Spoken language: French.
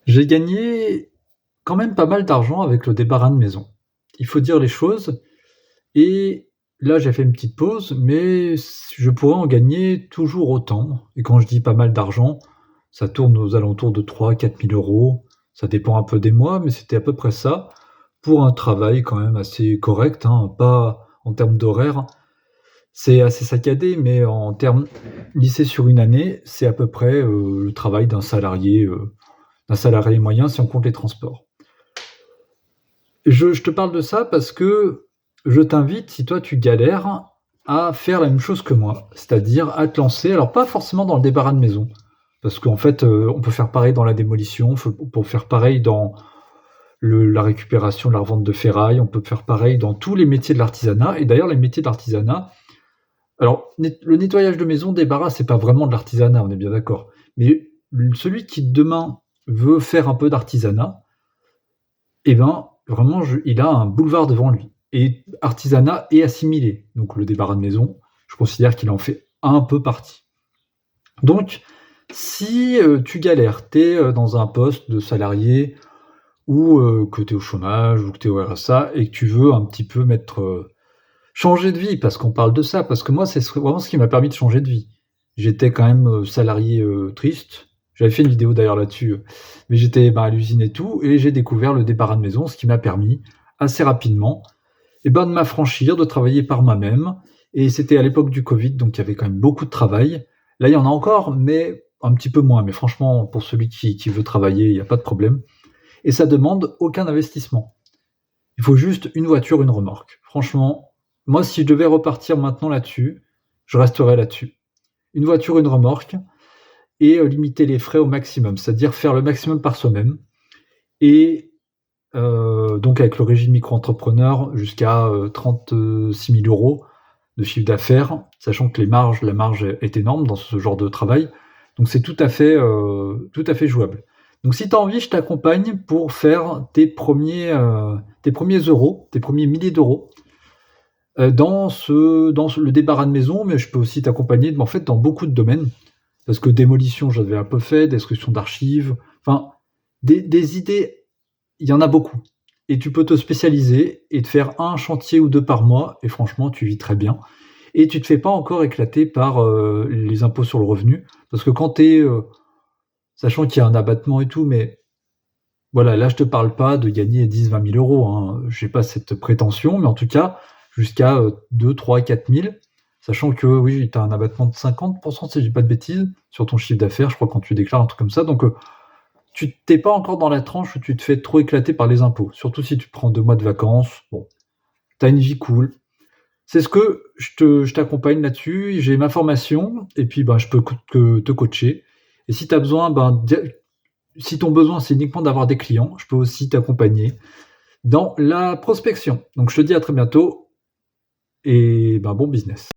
J'ai gagné quand même pas mal d'argent avec le débarras de maison. Il faut dire les choses et là, j'ai fait une petite pause, mais je pourrais en gagner toujours autant et quand je dis pas mal d'argent, ça tourne aux alentours de 3 000 à 4 000 €. Ça dépend un peu des mois, mais c'était à peu près ça, pour un travail quand même assez correct, hein, pas en termes d'horaire, c'est assez saccadé, mais en termes lissés sur une année, c'est à peu près, le travail d'un salarié moyen si on compte les transports. Je te parle de ça parce que je t'invite, si toi tu galères, à faire la même chose que moi, c'est-à-dire à te lancer, alors pas forcément dans le débarras de maison, parce qu'en fait, on peut faire pareil dans la démolition, on peut faire pareil dans la récupération, la revente de ferraille, on peut faire pareil dans tous les métiers de l'artisanat, et d'ailleurs les métiers de l'artisanat, alors le nettoyage de maison, débarras, c'est pas vraiment de l'artisanat, on est bien d'accord, mais celui qui demain veut faire un peu d'artisanat, eh ben, vraiment, il a un boulevard devant lui. Et artisanat et assimilé. Donc le débarras de maison, je considère qu'il en fait un peu partie. Donc, si tu galères, tu es dans un poste de salarié ou que tu es au chômage ou que tu es au RSA et que tu veux un petit peu changer de vie, parce qu'on parle de ça, parce que moi, c'est vraiment ce qui m'a permis de changer de vie. J'étais quand même salarié triste. J'avais fait une vidéo d'ailleurs là-dessus, mais j'étais à l'usine et tout, et j'ai découvert le débarras de maison, ce qui m'a permis assez rapidement de m'affranchir, de travailler par moi-même. Et c'était à l'époque du Covid, donc il y avait quand même beaucoup de travail. Là, il y en a encore, mais un petit peu moins. Mais franchement, pour celui qui veut travailler, il n'y a pas de problème. Et ça demande aucun investissement. Il faut juste une voiture, une remorque. Franchement, moi, si je devais repartir maintenant là-dessus, je resterais là-dessus. Une voiture, une remorque, et limiter les frais au maximum, c'est-à-dire faire le maximum par soi-même. Et donc avec le régime micro-entrepreneur, jusqu'à 36 000 € de chiffre d'affaires, sachant que la marge est énorme dans ce genre de travail. Donc c'est tout à fait jouable. Donc si tu as envie, je t'accompagne pour faire tes premiers euros, tes premiers milliers d'euros le débarras de maison, mais je peux aussi t'accompagner en fait dans beaucoup de domaines, parce que démolition, j'avais un peu fait, destruction d'archives, enfin des idées, il y en a beaucoup. Et tu peux te spécialiser et te faire un chantier ou deux par mois, et franchement, tu vis très bien. Et tu te fais pas encore éclater par les impôts sur le revenu, parce que quand tu es, sachant qu'il y a un abattement et tout, mais voilà, là je te parle pas de gagner 10 000 à 20 000 €, hein. J'ai pas cette prétention, mais en tout cas, jusqu'à 2 3 4 000, sachant que oui, tu as un abattement de 50%, si je dis pas de bêtises, sur ton chiffre d'affaires, je crois, quand tu déclares un truc comme ça. Donc tu t'es pas encore dans la tranche où tu te fais trop éclater par les impôts, surtout si tu prends 2 mois de vacances. Bon, tu as une vie cool. C'est ce que je t'accompagne là-dessus. J'ai ma formation et puis je peux que te coacher. Et si tu as besoin, si ton besoin c'est uniquement d'avoir des clients, je peux aussi t'accompagner dans la prospection. Donc je te dis à très bientôt et bon business.